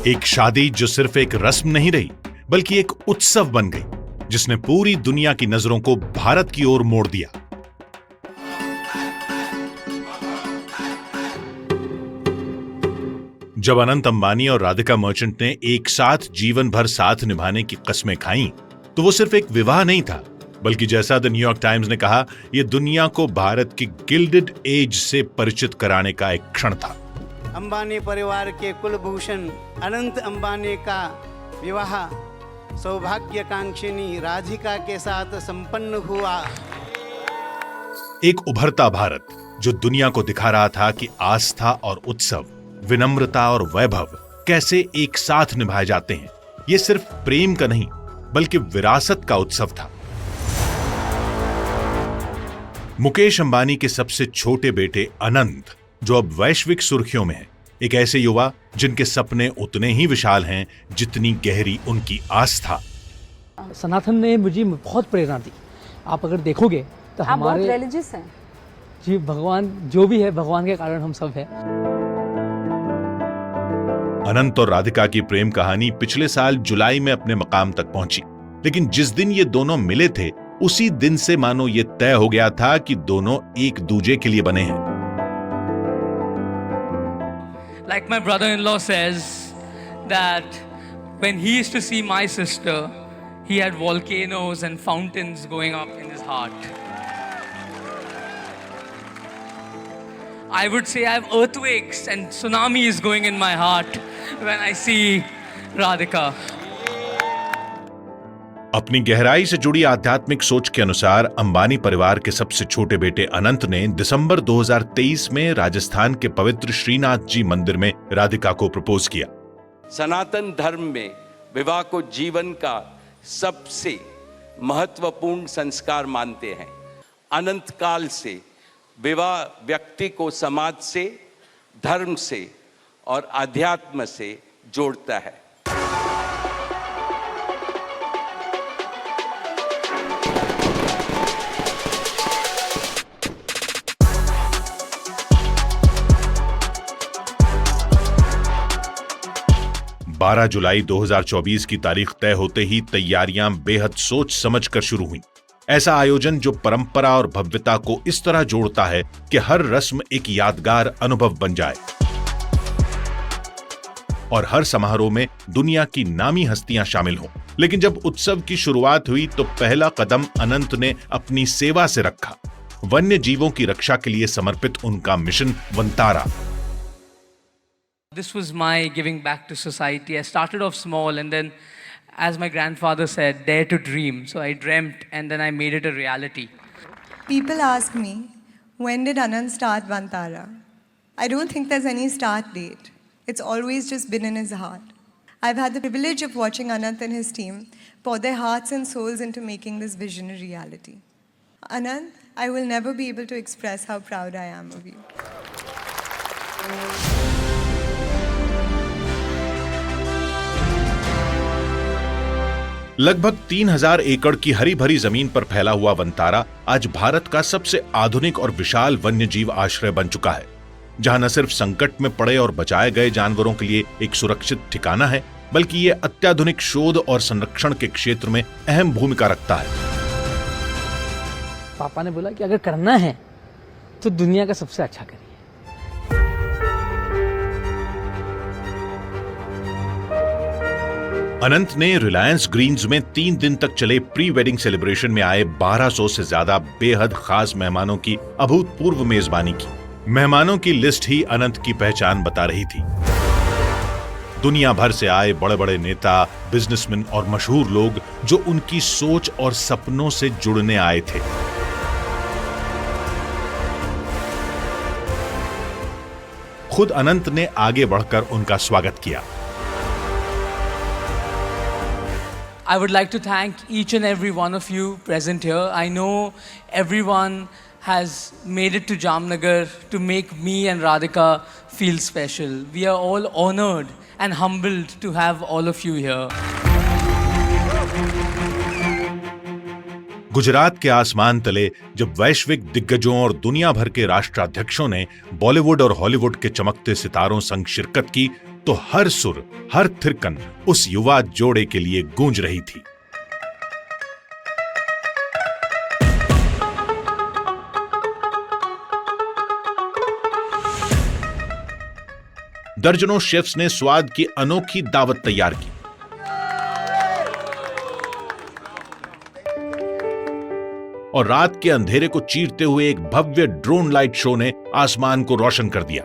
एक शादी जो सिर्फ एक रस्म नहीं रही बल्कि एक उत्सव बन गई, जिसने पूरी दुनिया की नजरों को भारत की ओर मोड़ दिया। जब अनंत अंबानी और राधिका मर्चेंट ने एक साथ जीवन भर साथ निभाने की कस्में खाईं, तो वो सिर्फ एक विवाह नहीं था, बल्कि जैसा द न्यूयॉर्क टाइम्स ने कहा, यह दुनिया को भारत की गिल्डेड एज से परिचित कराने का एक क्षण था। अंबानी परिवार के कुलभूषण अनंत अंबानी का विवाह सौभाग्यकांक्षिनी राधिका के साथ संपन्न हुआ। एक उभरता भारत जो दुनिया को दिखा रहा था कि आस्था और उत्सव, विनम्रता और वैभव कैसे एक साथ निभाए जाते हैं। यह सिर्फ प्रेम का नहीं बल्कि विरासत का उत्सव था। मुकेश अंबानी के सबसे छोटे बेटे अनंत, जो अब वैश्विक सुर्खियों में है, एक ऐसे युवा जिनके सपने उतने ही विशाल हैं जितनी गहरी उनकी आस्था। सनातन ने मुझे बहुत प्रेरणा दी। आप अगर देखोगे तो आप हमारे बहुत रिलीजियस हैं। जी, भगवान जो भी है, भगवान के कारण हम सब हैं। अनंत और राधिका की प्रेम कहानी पिछले साल जुलाई में अपने मकाम तक पहुंची, लेकिन जिस दिन ये दोनों मिले थे उसी दिन से मानो ये तय हो गया था कि दोनों एक दूजे के लिए बने हैं। Like my brother-in-law says that when he used to see my sister, he had volcanoes and fountains going up in his heart. I would say I have earthquakes and tsunamis going in my heart when I see Radhika. अपनी गहराई से जुड़ी आध्यात्मिक सोच के अनुसार अंबानी परिवार के सबसे छोटे बेटे अनंत ने दिसंबर 2023 में राजस्थान के पवित्र श्रीनाथ जी मंदिर में राधिका को प्रपोज किया। सनातन धर्म में विवाह को जीवन का सबसे महत्वपूर्ण संस्कार मानते हैं। अनंत काल से विवाह व्यक्ति को समाज से, धर्म से और आध्यात्म से जोड़ता है। बारह जुलाई 2024 की तारीख तय होते ही तैयारियां बेहद सोच समझकर शुरू हुई। ऐसा आयोजन जो परंपरा और भव्यता को इस तरह जोड़ता है कि हर रस्म एक यादगार अनुभव बन जाए और हर समारोह में दुनिया की नामी हस्तियां शामिल हों। लेकिन जब उत्सव की शुरुआत हुई तो पहला कदम अनंत ने अपनी सेवा से रखा। वन्य जीवों की रक्षा के लिए समर्पित उनका mission Vantara. This was my giving back to society. I started off small and then, as my grandfather said, dare to dream. So I dreamt and then I made it a reality. People ask me, when did Anand start Vantara? I don't think there's any start date. It's always just been in his heart. I've had the privilege of watching Anand and his team pour their hearts and souls into making this vision a reality. Anand, I will never be able to express how proud I am of you. लगभग 3000 एकड़ की हरी भरी जमीन पर फैला हुआ वंतारा आज भारत का सबसे आधुनिक और विशाल वन्यजीव आश्रय बन चुका है, जहां न सिर्फ संकट में पड़े और बचाए गए जानवरों के लिए एक सुरक्षित ठिकाना है, बल्कि ये अत्याधुनिक शोध और संरक्षण के क्षेत्र में अहम भूमिका रखता है। पापा ने बोला कि अगर करना है तो दुनिया का सबसे अच्छा करिए। अनंत ने रिलायंस ग्रीन्स में 3 दिन तक चले प्री वेडिंग सेलिब्रेशन में आए 1200 से ज्यादा बेहद खास मेहमानों की अभूतपूर्व मेजबानी की। मेहमानों की लिस्ट ही अनंत की पहचान बता रही थी। दुनिया भर से आए बड़े बड़े नेता, बिजनेसमैन और मशहूर लोग जो उनकी सोच और सपनों से जुड़ने आए थे। खुद अनंत ने आगे बढ़कर उनका स्वागत किया। I would like to thank each and every one of you present here. I know everyone has made it to Jamnagar to make me and Radhika feel special. We are all honored and humbled to have all of you here. Gujarat के आसमान तले जब वैश्विक दिग्गजों और दुनिया भर के राष्ट्राध्यक्षों ने बॉलीवुड और हॉलीवुड के चमकते सितारों संग शिरकत की, तो हर सुर, हर थिरकन उस युवा जोड़े के लिए गूंज रही थी। दर्जनों शेफ्स ने स्वाद की अनोखी दावत तैयार की। और रात के अंधेरे को चीरते हुए एक भव्य ड्रोन लाइट शो ने आसमान को रोशन कर दिया।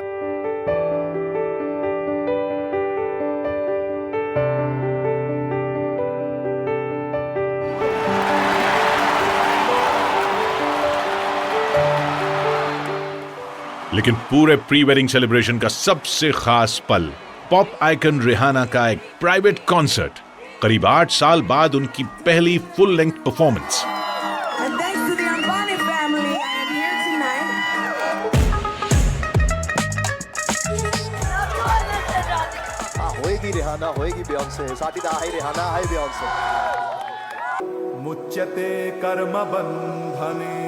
लेकिन पूरे प्री वेडिंग सेलिब्रेशन का सबसे खास पल पॉप आइकन रिहाना का एक प्राइवेट कॉन्सर्ट, करीब 8 साल बाद उनकी पहली फुल लेंथ परफॉर्मेंस। होएगी रिहाना, होएगी बियॉन्से, साथीदा है रिहाना, है बियॉन्से। मुच्यते कर्म बंधने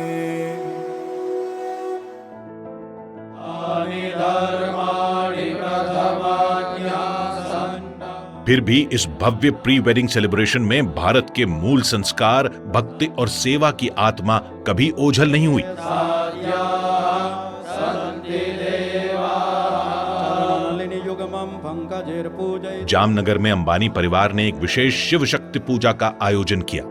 फिर भी इस भव्य प्री वेडिंग सेलिब्रेशन में भारत के मूल संस्कार, भक्ति और सेवा की आत्मा कभी ओझल नहीं हुई। जामनगर में अंबानी परिवार ने एक विशेष शिव शक्ति पूजा का आयोजन किया।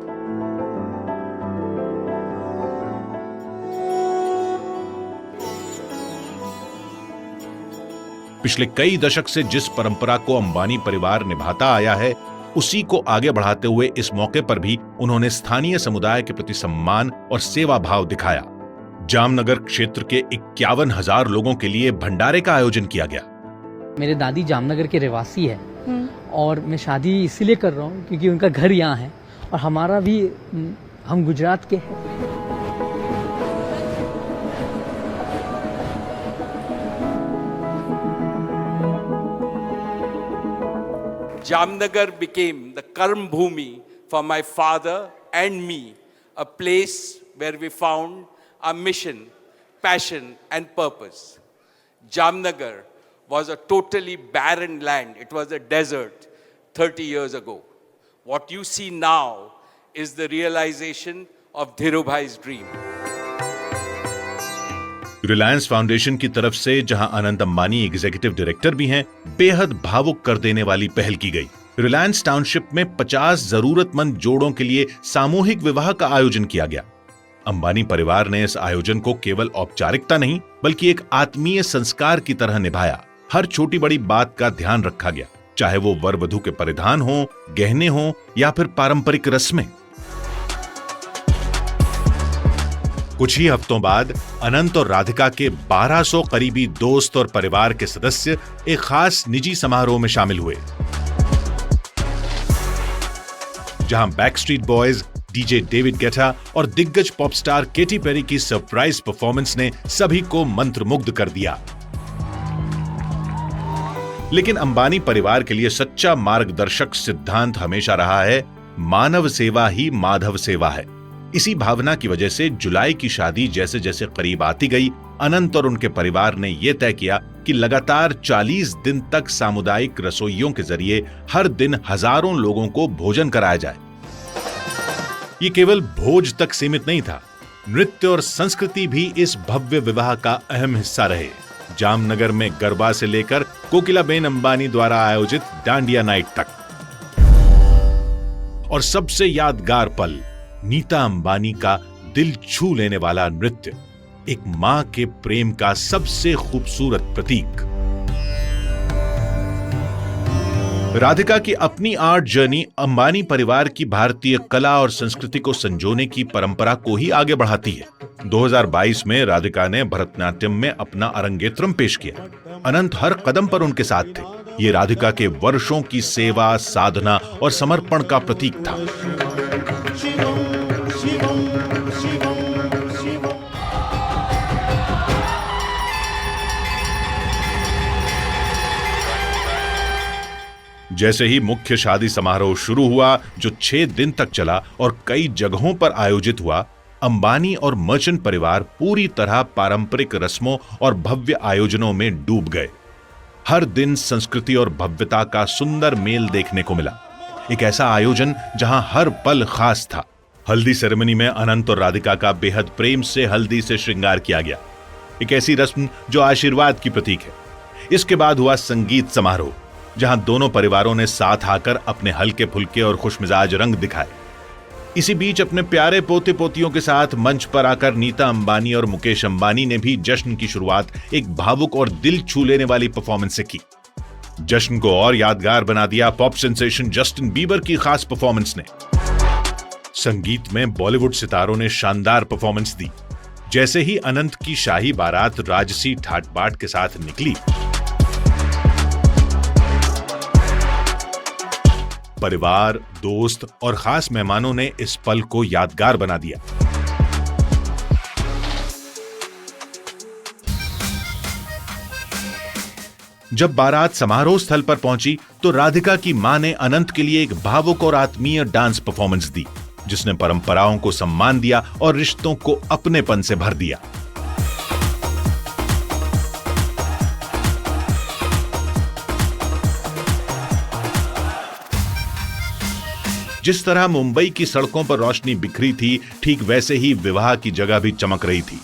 पिछले कई दशक से जिस परंपरा को अंबानी परिवार निभाता आया है, उसी को आगे बढ़ाते हुए इस मौके पर भी उन्होंने स्थानीय समुदाय के प्रति सम्मान और सेवा भाव दिखाया। जामनगर क्षेत्र के 51,000 लोगों के लिए भंडारे का आयोजन किया गया। मेरे दादी जामनगर के रहवासी है और मैं शादी इसीलिए कर रहा हूँ क्योंकि उनका घर यहाँ है और हमारा भी, हम गुजरात के हैं। Jamnagar became the Karm Bhumi for my father and me, a place where we found our mission, passion and purpose. Jamnagar was a totally barren land. It was a desert 30 years ago. What you see now is the realization of Dhirubhai's dream. Reliance foundation की तरफ से, जहां Anant Ambani executive director भी हैं, बेहद भावुक कर देने वाली पहल की गई। रिलायंस टाउनशिप में 50 जरूरतमंद जोड़ों के लिए सामूहिक विवाह का आयोजन किया गया। अंबानी परिवार ने इस आयोजन को केवल औपचारिकता नहीं, बल्कि एक आत्मीय संस्कार की तरह निभाया। हर छोटी बड़ी बात का ध्यान रखा गया, चाहे वो वर वधू के परिधान हो, गहने हो या फिर पारंपरिक रस्में। कुछ ही हफ्तों बाद अनंत और राधिका के 1200 करीबी दोस्त और परिवार के सदस्य एक खास निजी समारोह में शामिल हुए, जहां Backstreet boys, DJ David Guetta और दिग्गज पॉप स्टार केटी पेरी की सरप्राइज परफॉर्मेंस ने सभी को मंत्रमुग्ध कर दिया। लेकिन अंबानी परिवार के लिए सच्चा मार्गदर्शक सिद्धांत हमेशा रहा है, मानव सेवा ही माधव सेवा है। इसी भावना की वजह से जुलाई की शादी जैसे जैसे करीब आती गई, अनंत और उनके परिवार ने यह तय किया कि लगातार 40 दिन तक सामुदायिक रसोइयों के जरिए हर दिन हजारों लोगों को भोजन कराया जाए। ये केवल भोज तक सीमित नहीं था, नृत्य और संस्कृति भी इस भव्य विवाह का अहम हिस्सा रहे। जामनगर में गरबा से लेकर कोकिलाबेन अंबानी द्वारा आयोजित डांडिया नाइट तक, और सबसे यादगार पल नीता अंबानी का दिल छू लेने वाला नृत्य, एक मां के प्रेम का सबसे खूबसूरत प्रतीक। राधिका की अपनी आर्ट जर्नी अंबानी परिवार की भारतीय कला और संस्कृति को संजोने की परंपरा को ही आगे बढ़ाती है। 2022 में राधिका ने भरतनाट्यम में अपना अरंगेत्रम पेश किया। अनंत हर कदम पर उनके साथ थे। ये राधिका के वर्षों की सेवा, साधना और समर्पण का प्रतीक था। जैसे ही मुख्य शादी समारोह शुरू हुआ, जो 6 दिन तक चला और कई जगहों पर आयोजित हुआ, अंबानी और मर्चेंट परिवार पूरी तरह पारंपरिक रस्मों और भव्य आयोजनों में डूब गए। हर दिन संस्कृति और भव्यता का सुंदर मेल देखने को मिला। एक ऐसा आयोजन जहां हर पल खास था। हल्दी सेरेमनी में अनंत और राधिका का बेहद प्रेम से हल्दी से श्रृंगार किया गया, एक ऐसी रस्म जो आशीर्वाद की प्रतीक है। इसके बाद हुआ संगीत समारोह, जहां दोनों परिवारों ने साथ आकर अपने हल्के फुल्के और खुशमिजाज रंग दिखाए। इसी बीच अपने प्यारे पोते पोतियों के साथ मंच पर आकर नीता अंबानी और मुकेश अंबानी ने भी जश्न की शुरुआत एक भावुक और दिल छू लेने वाली परफॉर्मेंस से की। जश्न को और यादगार बना दिया पॉप सेंसेशन जस्टिन बीबर की खास परफॉर्मेंस ने। संगीत में बॉलीवुड सितारों ने शानदार परफॉर्मेंस दी। जैसे ही अनंत की शाही बारात राजसी ठाट बाट के साथ निकली, परिवार, दोस्त और खास मेहमानों ने इस पल को यादगार बना दिया। जब बारात समारोह स्थल पर पहुंची तो राधिका की मां ने अनंत के लिए एक भावुक और आत्मीय डांस परफॉर्मेंस दी, जिसने परंपराओं को सम्मान दिया और रिश्तों को अपनेपन से भर दिया। जिस तरह मुंबई की सड़कों पर रोशनी बिखरी थी, ठीक वैसे ही विवाह की जगह भी चमक रही थी।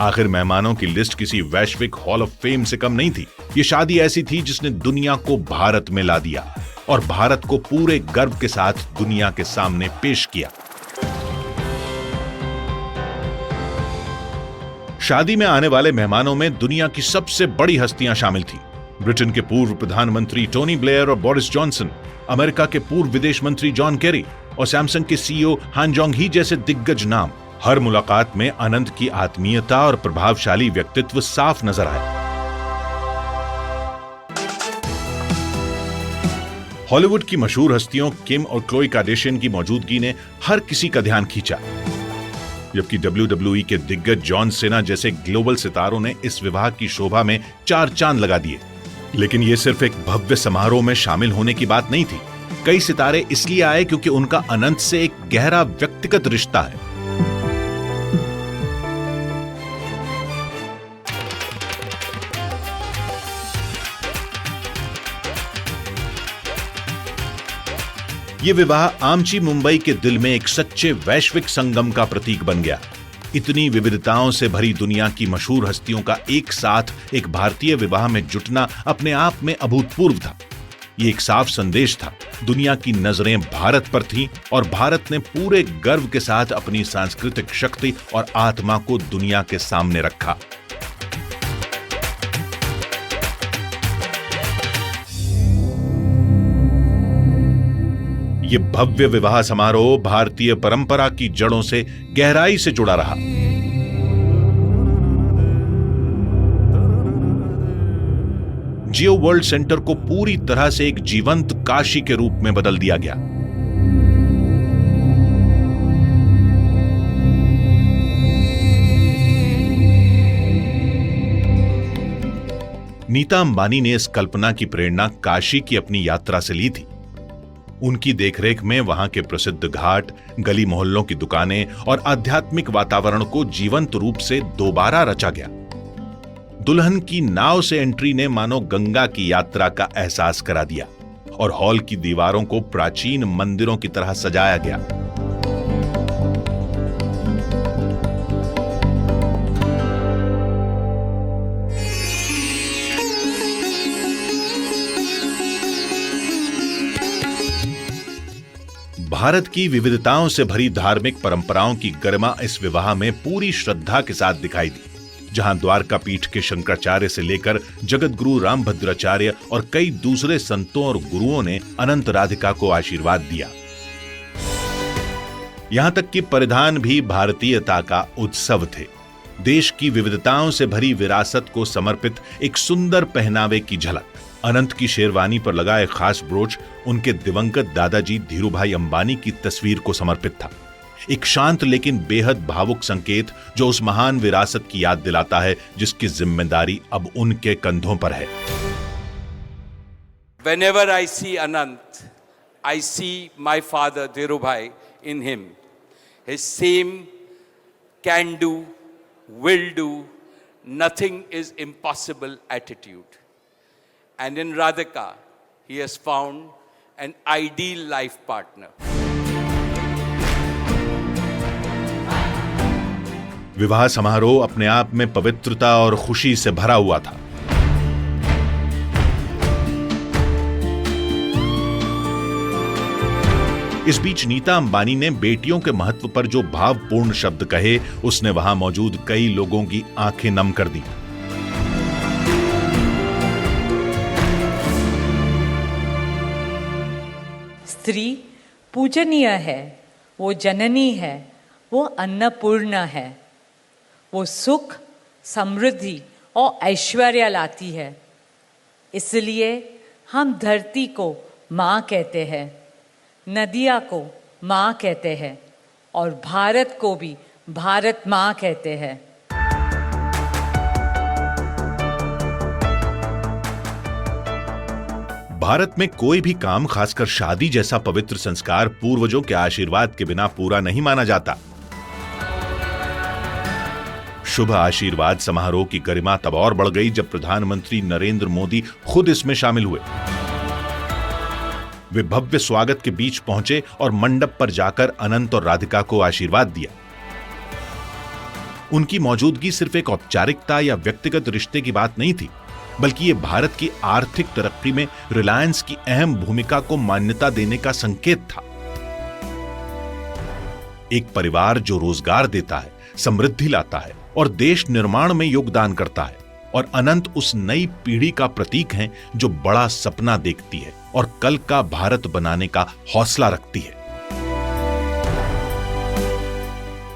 आखिर मेहमानों की लिस्ट किसी वैश्विक हॉल ऑफ फेम से कम नहीं थी। ये शादी ऐसी थी जिसने दुनिया को भारत में ला दिया और भारत को पूरे गर्व के साथ दुनिया के सामने पेश किया। शादी में आने वाले मेहमानों में दुनिया की सबसे बड़ी हस्तियां शामिल थी। ब्रिटेन के पूर्व प्रधानमंत्री टोनी ब्लेयर और बोरिस जॉनसन, अमेरिका के पूर्व विदेश मंत्री जॉन केरी और सैमसंग के सीईओ हान जोंग ही जैसे दिग्गज नाम। हर मुलाकात में अनंत की आत्मीयता और प्रभावशाली व्यक्तित्व साफ नजर आए। हॉलीवुड की मशहूर हस्तियों किम और क्लोई कार्दाशियन की मौजूदगी ने हर किसी का ध्यान खींचा, जबकि WWE के दिग्गज जॉन सेना जैसे ग्लोबल सितारों ने इस विवाह की शोभा में 4 चांद लगा दिए। लेकिन यह सिर्फ एक भव्य समारोह में शामिल होने की बात नहीं थी। कई सितारे इसलिए आए क्योंकि उनका अनंत से एक गहरा व्यक्तिगत रिश्ता है। ये विवाह आमची मुंबई के दिल में एक सच्चे वैश्विक संगम का प्रतीक बन गया। इतनी विविधताओं से भरी दुनिया की मशहूर हस्तियों का एक साथ एक भारतीय विवाह में जुटना अपने आप में अभूतपूर्व था। ये एक साफ संदेश था, दुनिया की नजरें भारत पर थीं और भारत ने पूरे गर्व के साथ अपनी सांस्कृतिक शक्ति और आत्मा को दुनिया के सामने रखा। ये भव्य विवाह समारोह भारतीय परंपरा की जड़ों से गहराई से जुड़ा रहा। जियो वर्ल्ड सेंटर को पूरी तरह से एक जीवंत काशी के रूप में बदल दिया गया। नीता अंबानी ने इस कल्पना की प्रेरणा काशी की अपनी यात्रा से ली थी। उनकी देखरेख में वहां के प्रसिद्ध घाट, गली मोहल्लों की दुकानें और आध्यात्मिक वातावरण को जीवंत रूप से दोबारा रचा गया। दुल्हन की नाव से एंट्री ने मानो गंगा की यात्रा का एहसास करा दिया और हॉल की दीवारों को प्राचीन मंदिरों की तरह सजाया गया। भारत की विविधताओं से भरी धार्मिक परंपराओं की गरिमा इस विवाह में पूरी श्रद्धा के साथ दिखाई दी, जहां द्वारका पीठ के शंकराचार्य से लेकर जगत गुरु रामभद्राचार्य और कई दूसरे संतों और गुरुओं ने अनंत राधिका को आशीर्वाद दिया। यहां तक कि परिधान भी भारतीयता का उत्सव थे। देश की विविधताओं से भरी विरासत को समर्पित एक सुंदर पहनावे की झलक। अनंत की शेरवानी पर लगा एक खास ब्रोच उनके दिवंगत दादाजी धीरूभाई अंबानी की तस्वीर को समर्पित था। एक शांत लेकिन बेहद भावुक संकेत जो उस महान विरासत की याद दिलाता है जिसकी जिम्मेदारी अब उनके कंधों पर है। Whenever I see Anant, I see my father Dhirubhai in him. His same can do, will do, nothing is impossible attitude. and in Radhika, he has found an ideal life partner. विवाह समारोह अपने आप में पवित्रता और खुशी से भरा हुआ था। इस बीच नीता अंबानी ने बेटियों के महत्व पर जो भावपूर्ण शब्द कहे, उसने वहां मौजूद कई लोगों की आंखें नम कर दी। स्त्री पूजनीय है, वो जननी है, वो अन्नपूर्णा है, वो सुख, समृद्धि और ऐश्वर्य लाती है। इसलिए हम धरती को माँ कहते हैं, नदिया को माँ कहते हैं और भारत को भी भारत माँ कहते हैं। भारत में कोई भी काम, खासकर शादी जैसा पवित्र संस्कार, पूर्वजों के आशीर्वाद के बिना पूरा नहीं माना जाता। शुभ आशीर्वाद समारोह की गरिमा तब और बढ़ गई जब प्रधानमंत्री नरेंद्र मोदी खुद इसमें शामिल हुए। वे भव्य स्वागत के बीच पहुंचे और मंडप पर जाकर अनंत और राधिका को आशीर्वाद दिया। उनकी मौजूदगी सिर्फ एक औपचारिकता या व्यक्तिगत रिश्ते की बात नहीं थी, बल्कि यह भारत की आर्थिक तरक्की में रिलायंस की अहम भूमिका को मान्यता देने का संकेत था। एक परिवार जो रोजगार देता है, समृद्धि लाता है और देश निर्माण में योगदान करता है, और अनंत उस नई पीढ़ी का प्रतीक हैं जो बड़ा सपना देखती है और कल का भारत बनाने का हौसला रखती है।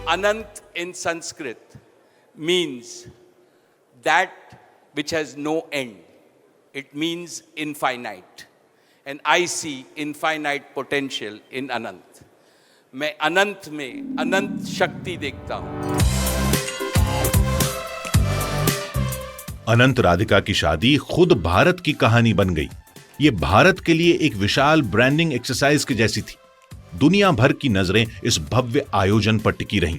Anant in Sanskrit means that which has no end. It means infinite. And I see infinite potential in Anant. मैं अनंत में अनंत शक्ति देखता हूं। अनंत राधिका की शादी खुद भारत की कहानी बन गई। ये भारत के लिए एक विशाल ब्रांडिंग एक्सरसाइज की जैसी थी। दुनिया भर की नजरें इस भव्य आयोजन पर टिकी रहीं।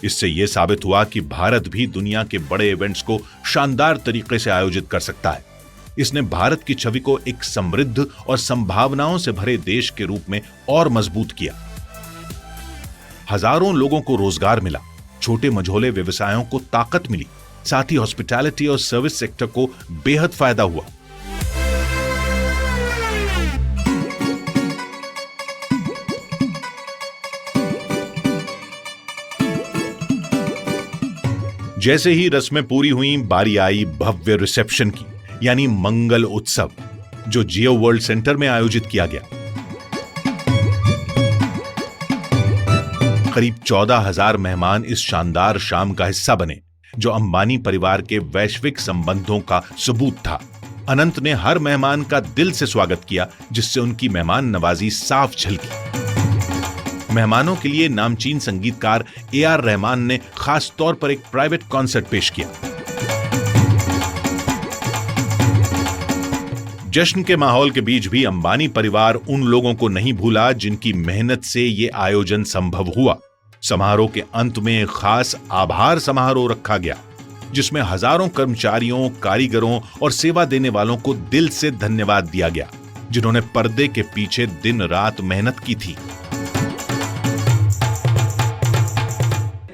इससे यह साबित हुआ कि भारत भी दुनिया के बड़े इवेंट्स को शानदार तरीके से आयोजित कर सकता है। इसने भारत की छवि को एक समृद्ध और संभावनाओं से भरे देश के रूप में और मजबूत किया। हजारों लोगों को रोजगार मिला, छोटे मझोले व्यवसायों को ताकत मिली, साथ ही हॉस्पिटैलिटी और सर्विस सेक्टर को बेहद फायदा हुआ। जैसे ही रस्में पूरी हुई, बारी आई भव्य रिसेप्शन की, यानी मंगल उत्सव, जो जियो वर्ल्ड सेंटर में आयोजित किया गया। करीब 14,000 मेहमान इस शानदार शाम का हिस्सा बने, जो अंबानी परिवार के वैश्विक संबंधों का सबूत था। अनंत ने हर मेहमान का दिल से स्वागत किया, जिससे उनकी मेहमान नवाजी साफ झलकी। मेहमानों के लिए नामचीन संगीतकार AR रहमान ने खास तौर पर एक प्राइवेट कॉन्सर्ट पेश किया। जश्न के माहौल के बीच भी अंबानी परिवार उन लोगों को नहीं भूला जिनकी मेहनत से यह आयोजन संभव हुआ। समारोह के अंत में एक खास आभार समारोह रखा गया, जिसमें हजारों कर्मचारियों, कारीगरों और सेवा देने वालों को दिल से धन्यवाद दिया गया, जिन्होंने पर्दे के पीछे दिन रात मेहनत की थी।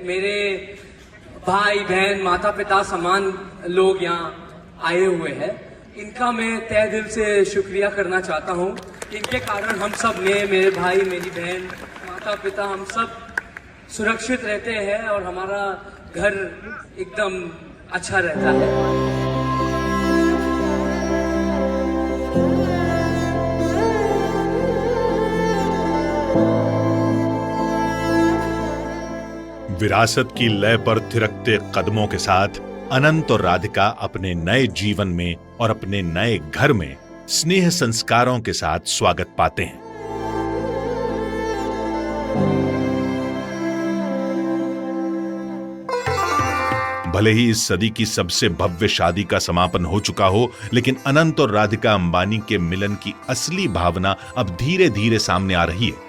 मेरे भाई बहन, माता पिता समान लोग यहाँ आए हुए हैं, इनका मैं तहे दिल से शुक्रिया करना चाहता हूँ। इनके कारण हम सब ने, मेरे भाई, मेरी बहन, माता पिता, हम सब सुरक्षित रहते हैं और हमारा घर एकदम अच्छा रहता है। विरासत की लय पर थिरकते कदमों के साथ अनंत और राधिका अपने नए जीवन में और अपने नए घर में स्नेह संस्कारों के साथ स्वागत पाते हैं। भले ही इस सदी की सबसे भव्य शादी का समापन हो चुका हो, लेकिन अनंत और राधिका अंबानी के मिलन की असली भावना अब धीरे धीरे सामने आ रही है।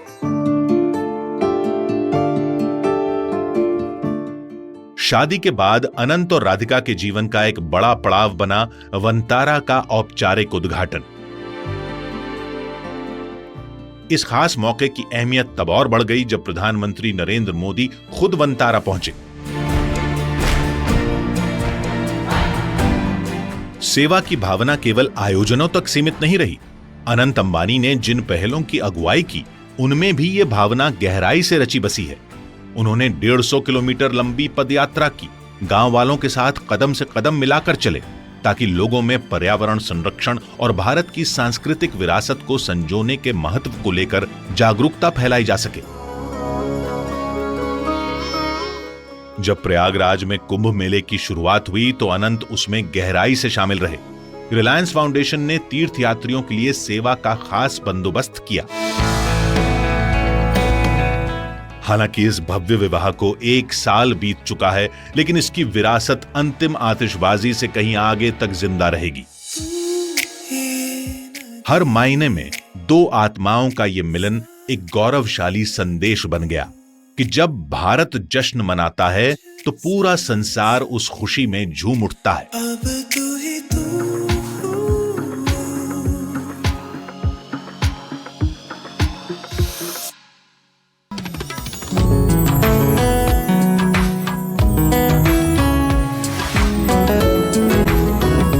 शादी के बाद अनंत और राधिका के जीवन का एक बड़ा पड़ाव बना वंतारा का औपचारिक उद्घाटन। इस खास मौके की अहमियत तब और बढ़ गई जब प्रधानमंत्री नरेंद्र मोदी खुद वंतारा पहुंचे। सेवा की भावना केवल आयोजनों तक सीमित नहीं रही। अनंत अंबानी ने जिन पहलों की अगुवाई की उनमें भी ये भावना गहराई से रची बसी है। उन्होंने 150 किलोमीटर लंबी पदयात्रा की, गांव वालों के साथ कदम से कदम मिलाकर चले ताकि लोगों में पर्यावरण संरक्षण और भारत की सांस्कृतिक विरासत को संजोने के महत्व को लेकर जागरूकता फैलाई जा सके। जब प्रयागराज में कुंभ मेले की शुरुआत हुई तो अनंत उसमें गहराई से शामिल रहे। रिलायंस फाउंडेशन ने तीर्थयात्रियों के लिए सेवा का खास बंदोबस्त किया। हालांकि इस भव्य विवाह को 1 साल बीत चुका है, लेकिन इसकी विरासत अंतिम आतिशबाजी से कहीं आगे तक जिंदा रहेगी। हर मायने में 2 आत्माओं का यह मिलन एक गौरवशाली संदेश बन गया कि जब भारत जश्न मनाता है तो पूरा संसार उस खुशी में झूम उठता है।